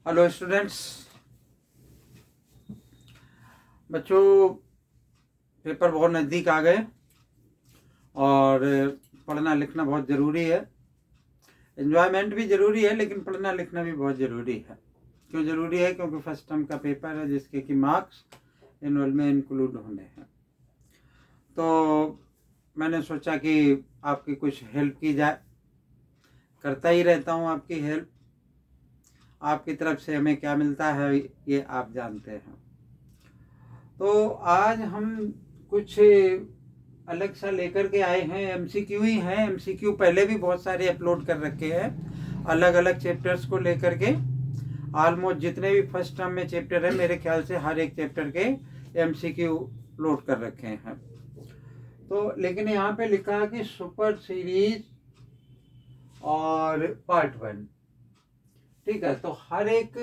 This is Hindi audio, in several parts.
हेलो स्टूडेंट्स, बच्चों पेपर बहुत नज़दीक आ गए और पढ़ना लिखना बहुत ज़रूरी है। एंजॉयमेंट भी ज़रूरी है, लेकिन पढ़ना लिखना भी बहुत ज़रूरी है। क्यों ज़रूरी है? क्योंकि फर्स्ट टर्म का पेपर है जिसके कि मार्क्स एनुअल में इंक्लूड होने हैं। तो मैंने सोचा कि आपकी कुछ हेल्प की जाए। करता ही रहता हूँ आपकी हेल्प। आपकी तरफ से हमें क्या मिलता है ये आप जानते हैं। तो आज हम कुछ अलग सा लेकर के आए हैं। एमसीक्यू ही हैं। एमसीक्यू पहले भी बहुत सारे अपलोड कर रखे हैं अलग अलग चैप्टर्स को लेकर के। ऑलमोस्ट जितने भी फर्स्ट टर्म में चैप्टर है, मेरे ख्याल से हर एक चैप्टर के एमसीक्यू अपलोड कर रखे हैं। तो लेकिन यहाँ पे लिखा है कि सुपर सीरीज और पार्ट 1। ठीक है, तो हर एक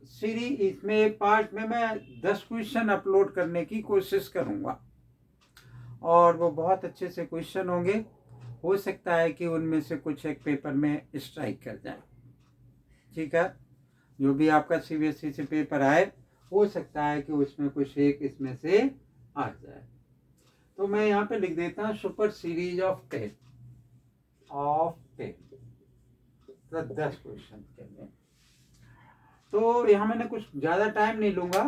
सीरीज इसमें पार्ट में मैं 10 क्वेश्चन अपलोड करने की कोशिश करूँगा और वो बहुत अच्छे से क्वेश्चन होंगे। हो सकता है कि उनमें से कुछ एक पेपर में स्ट्राइक कर जाए। ठीक है, जो भी आपका सीबीएसई से पेपर आए, हो सकता है कि उसमें कुछ एक इसमें से आ जाए। तो मैं यहाँ पे लिख देता हूँ सुपर सीरीज ऑफ 10 तो 10 क्वेश्चन के लिए। तो यहाँ मैंने कुछ ज़्यादा टाइम नहीं लूँगा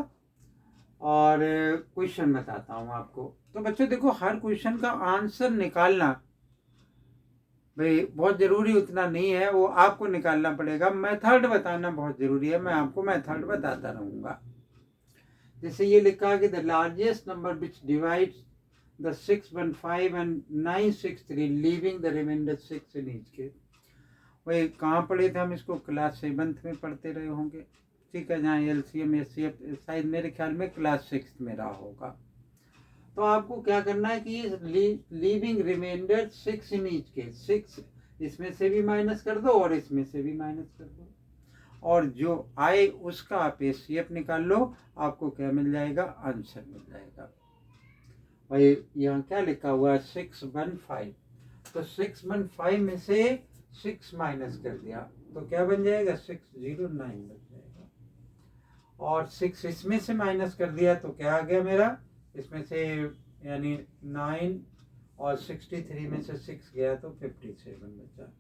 और क्वेश्चन बताता हूँ आपको। तो बच्चों देखो, हर क्वेश्चन का आंसर निकालना भाई बहुत ज़रूरी उतना नहीं है, वो आपको निकालना पड़ेगा। मेथड बताना बहुत ज़रूरी है, मैं आपको मेथड बताता रहूँगा। जैसे ये लिखा कि the largest number which divides the 615 and 963 leaving the remainder 6 in each case. वही कहाँ पढ़े थे हम इसको? क्लास 7th में पढ़ते रहे होंगे। ठीक है, जहाँ एलसीएम एचसीएफ शायद मेरे ख्याल में क्लास 6 में रहा होगा। तो आपको क्या करना है कि leaving remainder 6 in each case, 6 इसमें से भी माइनस कर दो और इसमें से भी माइनस कर दो, और जो आए उसका आप एचसीएफ निकाल लो। आपको क्या मिल जाएगा? आंसर मिल जाएगा। भाई यहाँ क्या लिखा हुआ है? 615। तो 615 में से 6 माइनस कर दिया तो क्या बन जाएगा? 609 बन जाएगा। और 6 इसमें से माइनस कर दिया तो क्या आ गया मेरा? इसमें से यानी 9 और 63 में से 6 गया तो 57 बचा।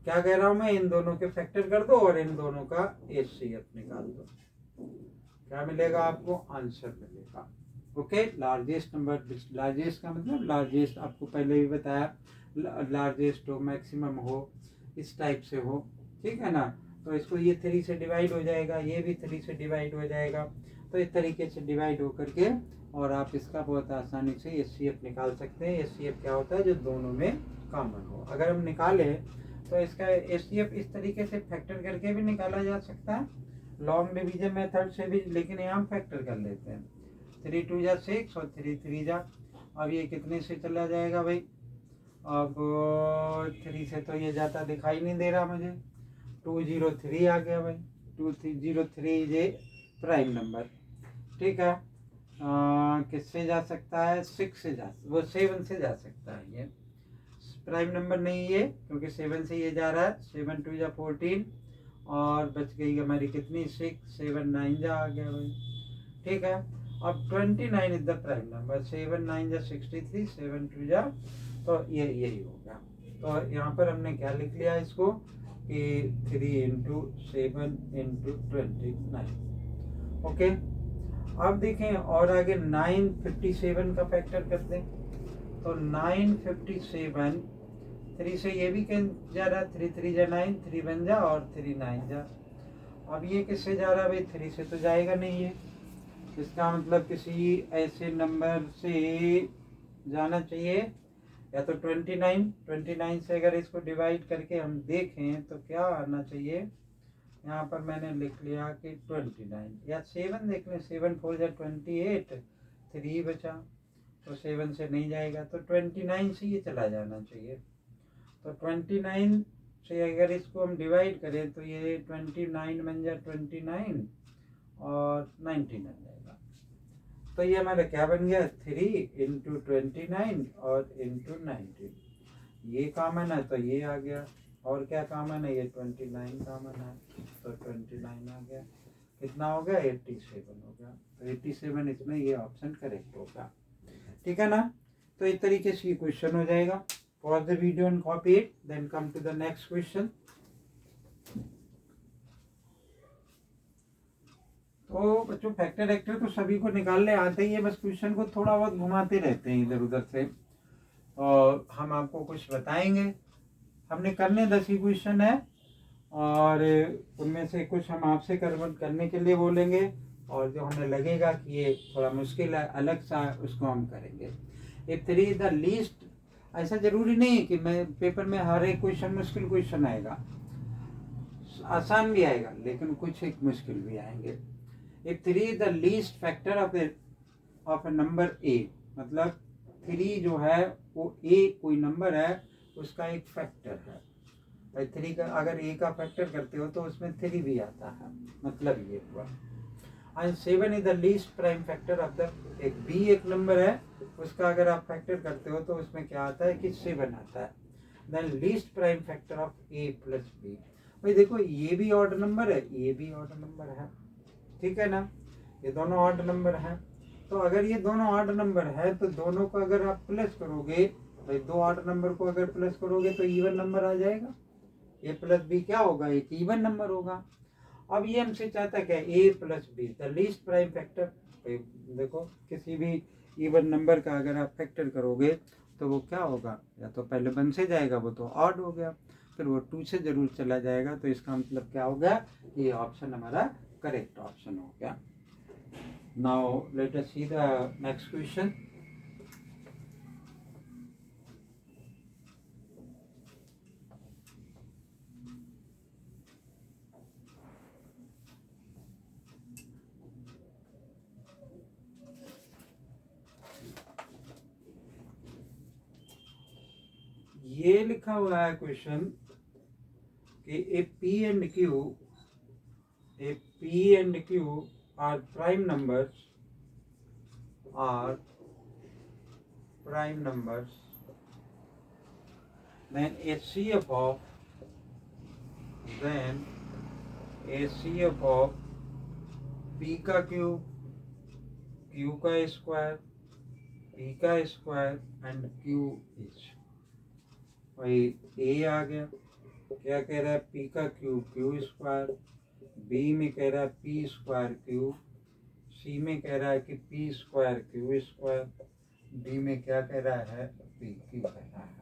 क्या कह रहा हूँ मैं? इन दोनों के फैक्टर कर दो और इन दोनों का एचसीएफ निकाल दो। क्या मिलेगा आपको? आंसर मिलेगा। ओके, लार्जेस्ट नंबर, लार्जेस्ट का मतलब लार्जेस्ट आपको पहले भी बताया, लार्जेस्ट हो, मैक्सिमम हो, इस टाइप से हो। ठीक है ना? तो इसको ये 3 से डिवाइड हो जाएगा, ये भी 3 से डिवाइड हो जाएगा। तो इस तरीके से डिवाइड हो करके और आप इसका बहुत आसानी से एचसीएफ निकाल सकते हैं। एचसीएफ क्या होता है? जो दोनों में कॉमन हो। अगर हम निकालें तो इसका एचसीएफ इस तरीके से फैक्टर करके भी निकाला जा सकता है, लॉन्ग डिवीजन मेथड से भी, लेकिन यहाँ हम फैक्टर कर लेते हैं। 3 2 जा 6 और 3 3 जा। अब ये कितने से चला जाएगा भाई? अब 3 से तो ये जाता दिखाई नहीं दे रहा मुझे। 203 आ गया भाई। 203 ये प्राइम नंबर। ठीक है, किससे जा सकता है? 6 से जा, वो 7 से जा सकता है। ये प्राइम नंबर नहीं है क्योंकि 7 से ये जा रहा है। 7 2 जा 14 और बच गई हमारी कितनी? 6 7 9 जा आ गया भाई। ठीक है, अब 29 इज द प्राइम नंबर। 7 9 जा 63, 7 2 जा, तो ये यही होगा। तो यहाँ पर हमने क्या लिख लिया इसको कि 3 इंटू 7 इंटू 29। ओके, अब देखें और आगे 957 का फैक्टर कर दें तो 957 3 से ये भी जा रहा है। 3 3 जा 9, 3 बन जा और 3 9 जा। अब ये किससे जा रहा है भाई? 3 से तो जाएगा नहीं है। इसका मतलब किसी ऐसे नंबर से जाना चाहिए, या तो 29 से अगर इसको डिवाइड करके हम देखें तो क्या आना चाहिए? यहाँ पर मैंने लिख लिया कि 29, या 7 देख लें। 7 4 जा 28, 3 बचा तो 7 से नहीं जाएगा, तो 29 से ये चला जाना चाहिए। तो 29 से अगर इसको हम डिवाइड करें तो ये 29 बन जाए 29 और 99 जाएगा। तो ये हमारा क्या बन गया? 3 इंटू 29 और इंटू 19। ये कॉमन है तो ये आ गया और क्या कॉमन है, ये 29 कॉमन है, तो 29 आ गया। कितना हो गया, 87 हो गया। तो 87 इसमें ये ऑप्शन करेक्ट होगा, ठीक है ना। तो इस तरीके से ये क्वेश्चन हो जाएगा। Pause the video and copy it, then come to the next question. तो बच्चों फैक्टर एक्टर तो सभी को निकालने आते ही है, बस क्वेश्चन को थोड़ा बहुत घुमाते रहते हैं इधर उधर से, और हम आपको कुछ बताएंगे। हमने करने 10 ही क्वेश्चन है, और उनमें से कुछ हम आपसे करने के लिए बोलेंगे, और जो हमें लगेगा कि ये थोड़ा मुश्किल है अलग सा, उसको हम करेंगे। इफ 3 द लीस्ट, ऐसा जरूरी नहीं है कि मैं पेपर में हर एक क्वेश्चन मुश्किल क्वेश्चन आएगा, आसान भी आएगा, लेकिन कुछ एक मुश्किल भी आएंगे। If 3 the least factor of A number A, मतलब 3 जो है वो ए कोई नंबर है उसका एक फैक्टर है। 3 का अगर ए का फैक्टर करते हो तो उसमें 3 भी आता है, मतलब ये हुआ। And 7 is the least prime factor of the, एक बी एक नंबर है, उसका अगर आप फैक्टर करते हो तो उसमें क्या आता है कि 7 आता है। Then least prime factor of A plus B, भाई देखो ये भी ऑड नंबर है, ये भी ऑड नंबर है, ठीक है ना, ये दोनों ऑड नंबर है। तो अगर ये दोनों ऑड नंबर है तो दोनों को अगर आप प्लस करोगे, भाई दो ऑड नंबर को अगर प्लस करोगे तो इवन नंबर आ जाएगा, ए प्लस बी क्या होगा, एक इवन नंबर होगा। अब ये हमसे चाहता क्या, a plus b the least prime factor. देखो किसी भी इवन नंबर का अगर आप फैक्टर करोगे तो वो क्या होगा, या तो पहले 1 से जाएगा, वो तो ऑड हो गया, फिर वो 2 से जरूर चला जाएगा, तो इसका मतलब क्या हो गया कि ये ऑप्शन हमारा करेक्ट ऑप्शन हो गया। Now let us see the next question. ये लिखा हुआ है क्वेश्चन कि A P and Q R prime numbers, then HCF of P का क्यूब, Q का स्क्वायर, P का स्क्वायर एंड Q इज, भाई ए आ गया, क्या कह रहा है, P का क्यूब Q स्क्वायर, B में कह रहा है P स्क्वायर क्यूब, C में कह रहा है कि P square Q square, D में क्या कह रहा है, P क्यू कह रहा है।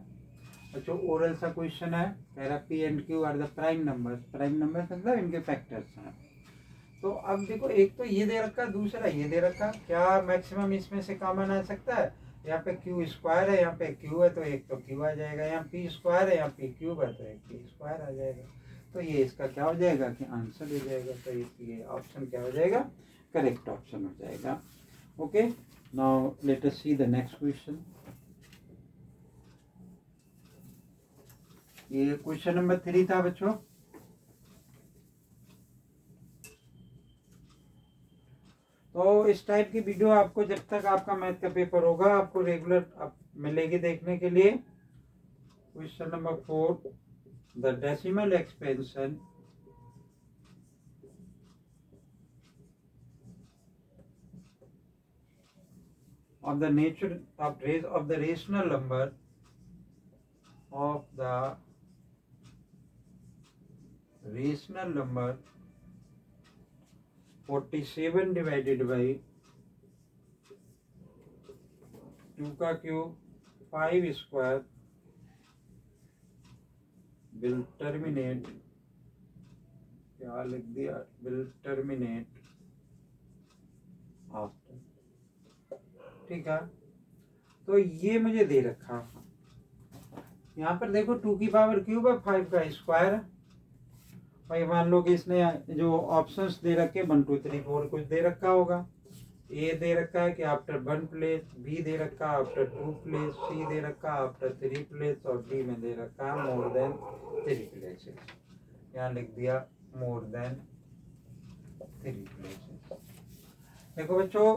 अच्छा ओरल सा क्वेश्चन है, कह रहा P and Q are the prime numbers मतलब इनके फैक्टर्स हैं। तो अब देखो एक तो ये दे रखा, दूसरा ये दे रखा, क्या मैक्सिमम इसमें से कॉमन आ सकता है, यहाँ पे Q स्क्वायर है, यहाँ पे Q है, तो एक तो Q आ जाएगा, यहाँ P स्क्वायर है, यहाँ P क्यूब है, तो एक P स्क्वायर आ जाएगा। तो ये इसका क्या हो जाएगा कि आंसर हो जाएगा, तो ये ऑप्शन क्या हो जाएगा, करेक्ट ऑप्शन हो जाएगा। Okay, now let us see the next question. ये क्वेश्चन नंबर 3 था बच्चों। तो इस टाइप की वीडियो आपको जब तक आपका मैथ का पेपर होगा आपको रेगुलर मिलेगी देखने के लिए। Question number 4, the decimal expansion of the nature of the rational number of the rational number 47 divided by 2 का क्यूब 5 स्क्वायर will terminate, क्या लिख दिया, will terminate after, ठीक है। तो ये मुझे दे रखा, यहाँ पर देखो 2 की पावर क्यूब है, 5 का स्क्वायर है। भाई मान लो कि इसने जो ऑप्शंस दे रखे 1 2 3 4 कुछ दे रखा होगा, ए दे रखा है कि आफ्टर 1 प्लेस, बी दे रखा है आफ्टर 2 प्लेस, सी दे रखा है आफ्टर 3 प्लेस, और डी में दे रखा है मोर देन 3 प्लेसेस। यहाँ लिख दिया मोर देन 3 प्लेसेस। देखो बच्चों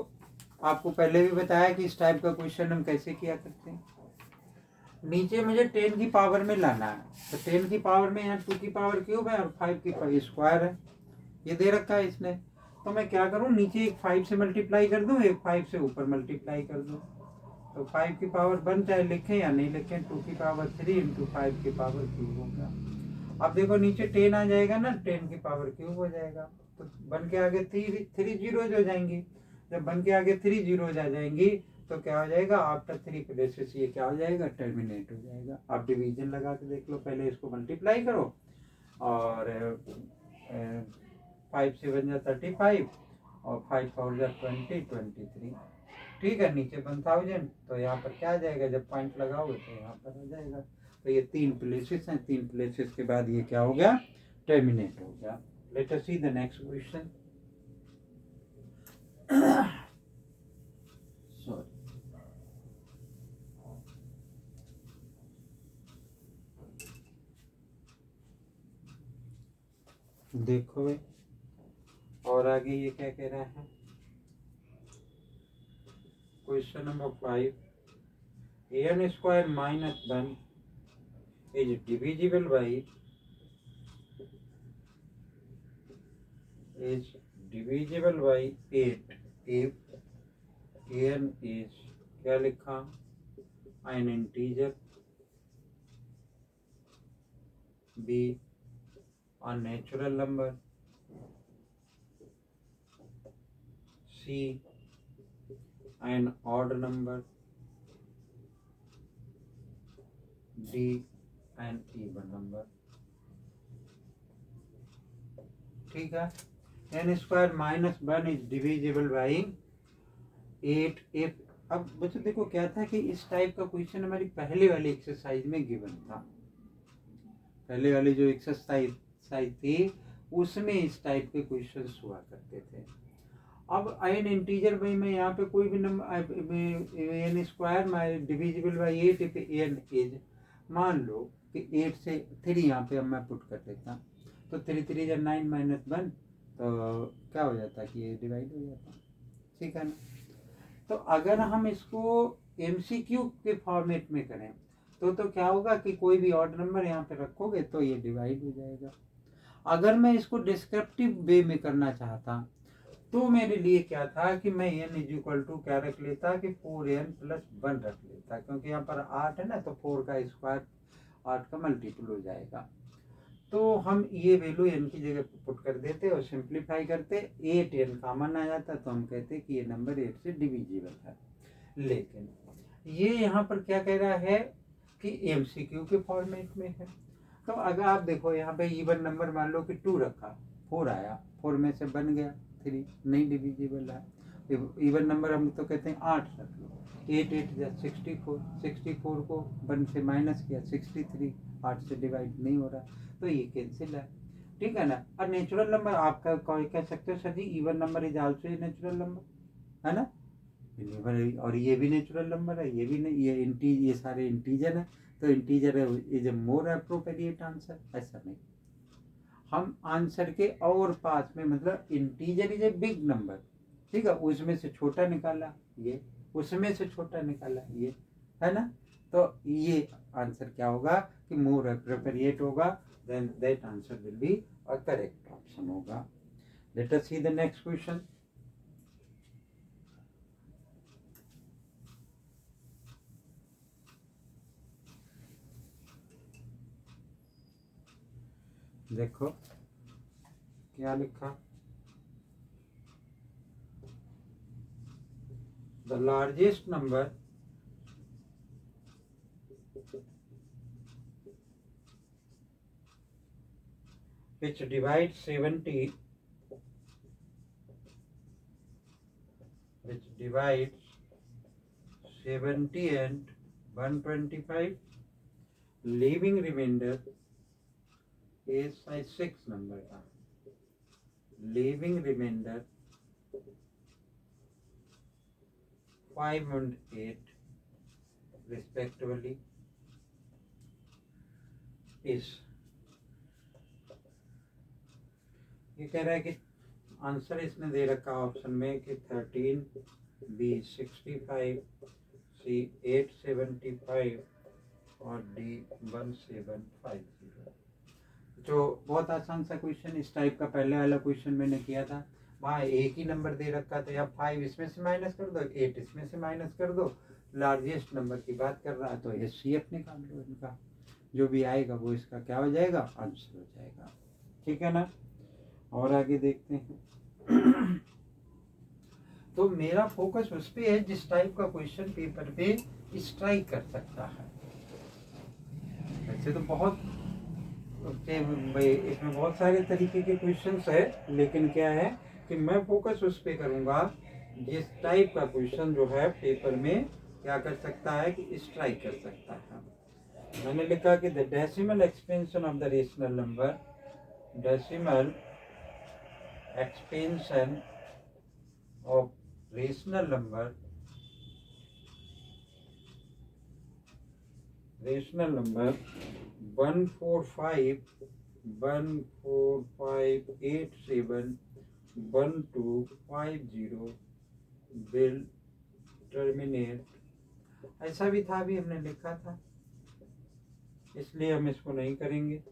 आपको पहले भी बताया कि इस टाइप का क्वेश्चन हम कैसे किया करते हैं। नीचे मुझे 10 की पावर में लाना है, तो 10 की पावर में यहाँ 2 की पावर क्यूब है और 5 की स्क्वायर है, ये दे रखा है इसने। तो मैं क्या करूँ, नीचे एक 5 से मल्टीप्लाई कर दूँ, एक 5 से ऊपर मल्टीप्लाई कर दूँ। तो 5 की पावर बन चाहे लिखें या नहीं लिखें, 2 की पावर 3 इंटू 5 की पावर क्यूब होगा। अब देखो नीचे 10 आ जाएगा ना, 10 की पावर क्यूब हो जाएगा, तो बन के आगे 3 जीरोज हो जाएंगी। जब बन के आगे 3 जीरोज आ जाएंगी तो क्या हो जाएगा, आफ्टर 3 प्लेसेस ये क्या हो जाएगा, टर्मिनेट हो जाएगा। आप डिवीजन लगा के देख लो, पहले इसको मल्टीप्लाई करो और 5 से बन जा 35 और 5 4 जा 23। ठीक है, नीचे 1000, तो यहाँ पर क्या आ जाएगा, जब पॉइंट लगाओगे तो यहाँ पर आ जाएगा। तो ये 3 प्लेसेस हैं, 3 प्लेसेस के बाद ये क्या हो गया, टर्मिनेट हो गया। Late us see the next question. Sorry, देखो भाई, और आगे ये क्या कह रहा है, question number 5, an square minus 1 is divisible by 8 if an is, क्या लिखा, an integer, b a natural number, c an odd number, d an even number। ठीक है, n square minus 1 is divisible by 8 if. अब बच्चों देखो क्या था कि इस टाइप का क्वेश्चन हमारी पहले वाली एक्सरसाइज में गिवन था। पहले वाली जो एक्सरसाइज थी उसमें इस टाइप के क्वेश्चंस हुआ करते थे। अब एन इंटीजर भाई, मैं यहाँ पे कोई भी number n square divisible by 8 if n is, मान लो कि 8 से 3 यहाँ पे अब मैं पुट कर देता, तो 3 3 जब 9 माइनस 1, तो क्या हो जाता कि ये डिवाइड हो जाता। ठीक है ना, तो अगर हम इसको एमसीक्यू के फॉर्मेट में करें तो क्या होगा कि कोई भी ऑड नंबर यहाँ पे रखोगे तो ये डिवाइड हो जाएगा। अगर मैं इसको डिस्क्रिप्टिव वे में करना चाहता तो मेरे लिए क्या था कि मैं n इज इक्वल टू क्या रख लेता कि 4n प्लस 1 रख लेता, क्योंकि यहाँ पर 8 है ना, तो 4 का स्क्वायर 8 का मल्टीपल हो जाएगा। तो हम ये वैल्यू n की जगह पुट कर देते और सिंप्लीफाई करते, 8n कॉमन आ जाता, तो हम कहते कि ये नंबर 8 से डिविजिबल है। लेकिन ये यहाँ पर क्या कह रहा है कि एमसीक्यू के फॉर्मेट में है। तो अगर आप देखो यहाँ पे इवन नंबर मान लो कि 2 रखा, 4 आया, 4 में से बन गया 3, नहीं डिविजिबल है। इवन नंबर हम तो कहते हैं 8 रख लो, 8 8 जा 64, 64 को 1 से माइनस किया 63, 8 से डिवाइड नहीं हो रहा, तो ये कैंसिल है। ठीक है ना। और नेचुरल नंबर आपका कह सकते हो sir ji, even number is also natural number, है ना, और ये भी नेचुरल नंबर है, ये भी नहीं, ये सारे इंटीजर है, तो integer is a more appropriate answer. ऐसा नहीं, हम आंसर के और पास में, मतलब integer is a big number, ठीक है, उसमें से छोटा निकाला ये, उसमें से छोटा निकाला ये, है ना, तो ये आंसर क्या होगा कि मोर अप्रोप्रिएट होगा, then that answer will be a correct option होगा। Let us see the next question. देखो क्या लिखा, the largest number which divides 70 and 125, leaving remainder is size 6 number का, leaving remainder 5 and 8 respectively is, ये कह रहा है कि आंसर इसने दे रखा ऑप्शन में कि 13, B 65, C 875 और डी 1750। जो बहुत आसान सा क्वेश्चन इस टाइप का पहले वाला क्वेश्चन मैंने किया था, वहाँ एक ही नंबर दे रखा था, या 5 इसमें से माइनस कर दो, 8 इसमें से माइनस कर दो, लार्जेस्ट नंबर की बात कर रहा है, तो HCF निकाल लो इनका, जो भी आएगा वो इसका क्या हो जाएगा, आंसर हो जाएगा। ठीक है ना। और आगे देखते हैं। तो मेरा फोकस उस पे है जिस टाइप का क्वेश्चन पेपर पे स्ट्राइक कर सकता है। वैसे तो बहुत इसमें बहुत सारे तरीके के क्वेश्चंस है, लेकिन क्या है कि मैं फोकस उस पे करूंगा जिस टाइप का क्वेश्चन जो है पेपर में क्या कर सकता है कि स्ट्राइक कर सकता है। मैंने लिखा कि the decimal expansion of the rational number, decimal expansion of rational number, rational number 145871250 will terminate। ऐसा भी था, भी हमने लिखा था, इसलिए हम इसको नहीं करेंगे,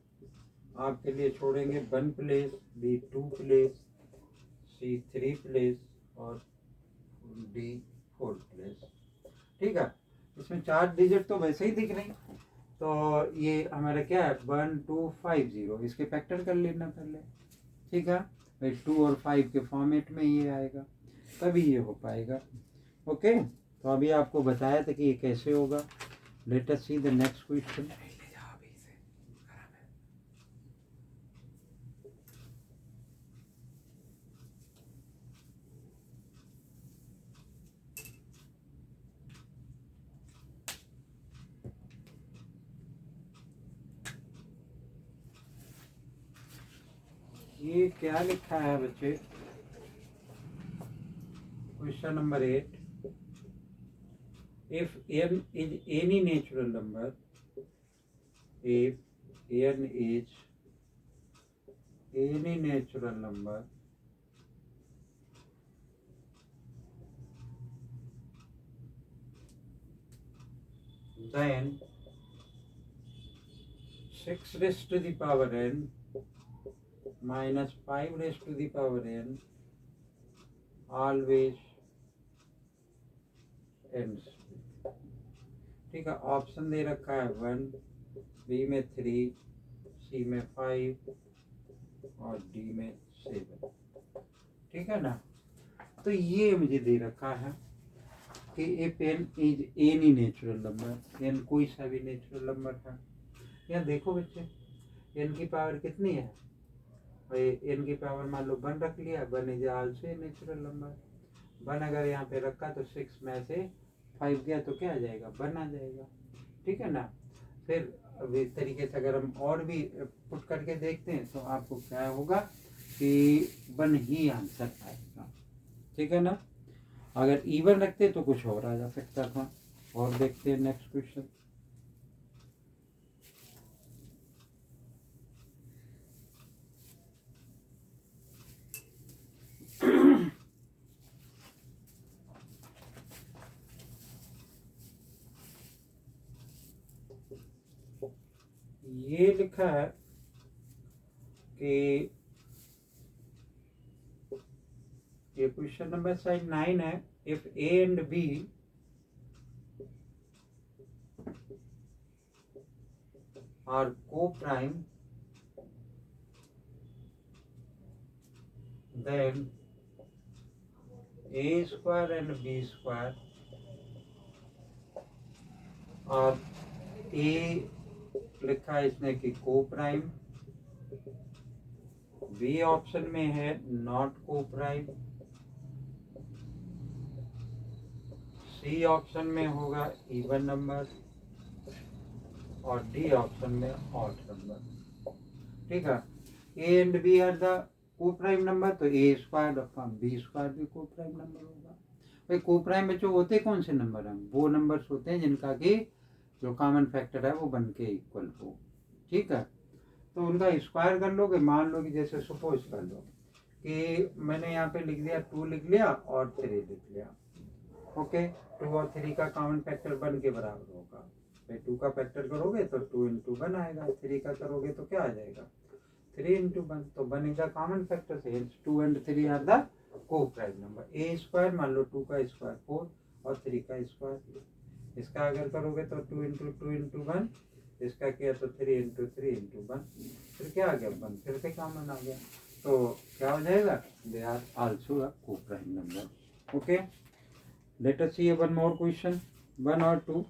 आपके लिए छोड़ेंगे 1 place, B 2 place, C 3 place और D 4 प्लेस। ठीक है। इसमें 4 डिजिट तो वैसे ही दिख रही, तो ये हमारा क्या है 1250, इसके फैक्टर कर लेना पहले। ठीक है भाई, 2 और 5 के फॉर्मेट में ये आएगा, तभी ये हो पाएगा। ओके, तो अभी आपको बताया था कि ये कैसे होगा। Let us see the next question. ये क्या लिखा है बच्चे, question number 8, if n is any natural number, if n is any natural number, then 6 raised to the power n minus 5 raised to the power n always ends। ठीक है, ऑप्शन दे रखा है 1, बी में 3, सी में 5 और डी में 7। ठीक है ना। तो ये मुझे दे रखा है कि if n is any natural number, n कोई सा भी नेचुरल नंबर है। यहाँ देखो बच्चे, n की पावर कितनी है भाई, n की पावर मान लो 1 रख लिया, 1 इज आल्सो नेचुरल नंबर। 1 अगर यहाँ पे रखा तो 6 में से 5 गया तो क्या आ जाएगा, 1 आ जाएगा। ठीक है ना। फिर अब इस तरीके से अगर हम और भी पुट करके देखते हैं तो आपको क्या होगा कि 1 ही आंसर आएगा। ठीक है ना। अगर इवन रखते तो कुछ और आ जा सकता था। और देखते हैं नेक्स्ट क्वेश्चन। ये लिखा है कि ये क्वेश्चन नंबर साइड 9 है, if a and B are coprime then a square and b square, और ए लिखा है इसने कि को प्राइम, बी ऑप्शन में है नॉट को प्राइम, सी ऑप्शन में होगा इवन नंबर और डी ऑप्शन में ऑड नंबर। ठीक है। A and B are the coprime number, तो A square upon B square भी को प्राइम नंबर होगा। भाई को प्राइम बच्चों होते कौन से नंबर हैं, वो नंबर्स होते हैं जिनका कि जो कॉमन फैक्टर है वो बन के इक्वल हो। ठीक है। तो उनका स्क्वायर कर लोगे, मान लो कि जैसे सपोज कर लो कि मैंने यहाँ पे लिख दिया 2 लिख लिया और 3 लिख लिया। ओके, 2 और 3 का कॉमन फैक्टर बन के बराबर होगा भाई 2 का फैक्टर करोगे तो 2 इंटू 1 आएगा, 3 का करोगे तो क्या आ जाएगा 3 इंटू 1, तो 1 इज द कॉमन फैक्टर से 2 and 3 are the coprime number. A square मान लो 2 का स्क्वायर 4 और 3 का स्क्वायर, इसका अगर करोगे तो 2 इंटू 1, इसका किया तो 3 इंटू 1, फिर क्या आ गया 1, फिर से कॉमन आ गया, तो क्या हो जाएगा they are also a coprime number. Okay, let us see one more question, 1 और 2।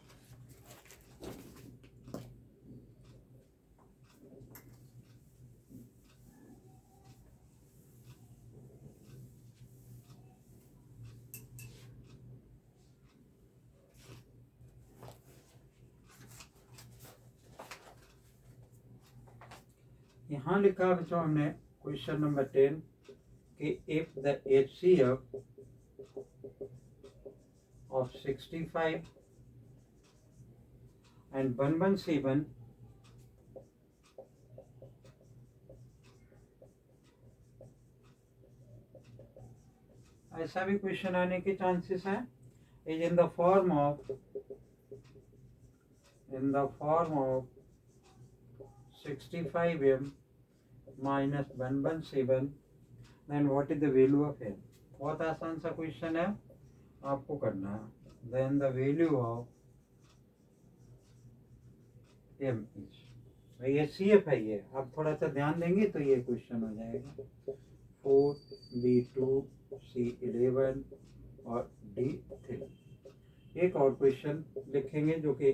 यहाँ लिखा बच्चों हमने क्वेश्चन नंबर 10 कि if the HCF of 65 and 117 ऐसा भी क्वेश्चन आने के चांसेस हैं, is in the form of 65m minus 117, then what is the value of m? बहुत आसान सा क्वेश्चन है, आपको करना है। then the value of m is, ये CF है, ये आप थोड़ा सा ध्यान देंगे तो ये क्वेश्चन हो जाएगा 4B2 C11 और D3। एक और क्वेश्चन लिखेंगे जो कि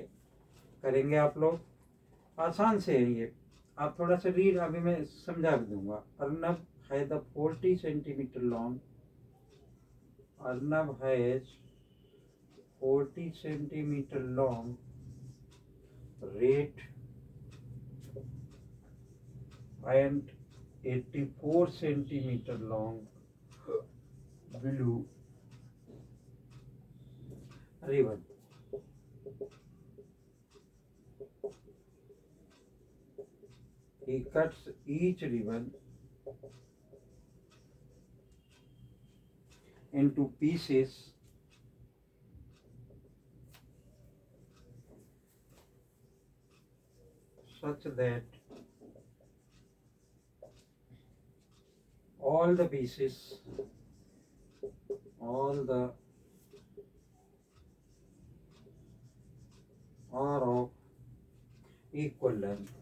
करेंगे आप लोग, आसान से है ये, आप थोड़ा सा रीड अभी मैं समझा भी दूंगा। अर्नब है the 40 centimetre long, Arnab has 40 centimetre long rate and 84 centimeter long blue ribbon. He cuts each ribbon into pieces such that all the pieces are of equal length.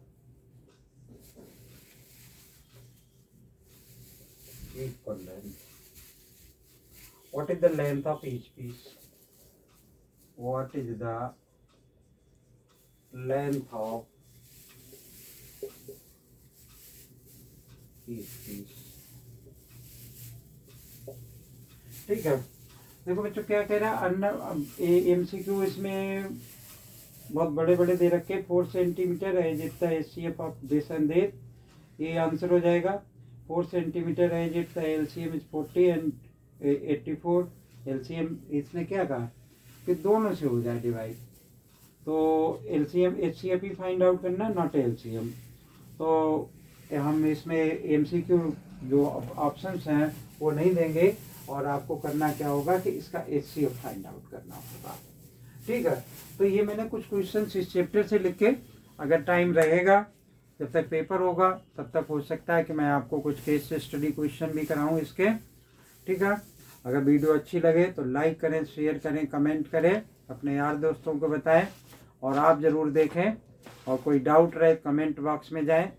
What is the length of each piece? What is the length of each piece? ठीक है, देखो बच्चों क्या कह रहा है, MCQ इसमें बहुत बड़े बड़े दे रखे, 4 सेंटीमीटर है जितना HCF of this and that, ये आंसर हो जाएगा। 4 सेंटीमीटर है जितना LCM इज 40 एंड 84, LCM इसने क्या कहा कि दोनों से हो जाए डिवाइड, तो LCM HCF ही फाइंड आउट करना, नॉट LCM। तो हम इसमें MCQ जो ऑप्शंस हैं वो नहीं देंगे, और आपको करना क्या होगा कि इसका HCF फाइंड आउट करना होगा। ठीक है, तो ये मैंने कुछ क्वेश्चन इस चैप्टर से लिखे, अगर टाइम रहेगा जब तक पेपर होगा तब तक हो सकता है कि मैं आपको कुछ केस स्टडी क्वेश्चन भी कराऊं इसके। ठीक है, अगर वीडियो अच्छी लगे तो लाइक करें, शेयर करें, कमेंट करें, अपने यार दोस्तों को बताएं, और आप ज़रूर देखें, और कोई डाउट रहे कमेंट बॉक्स में जाएं,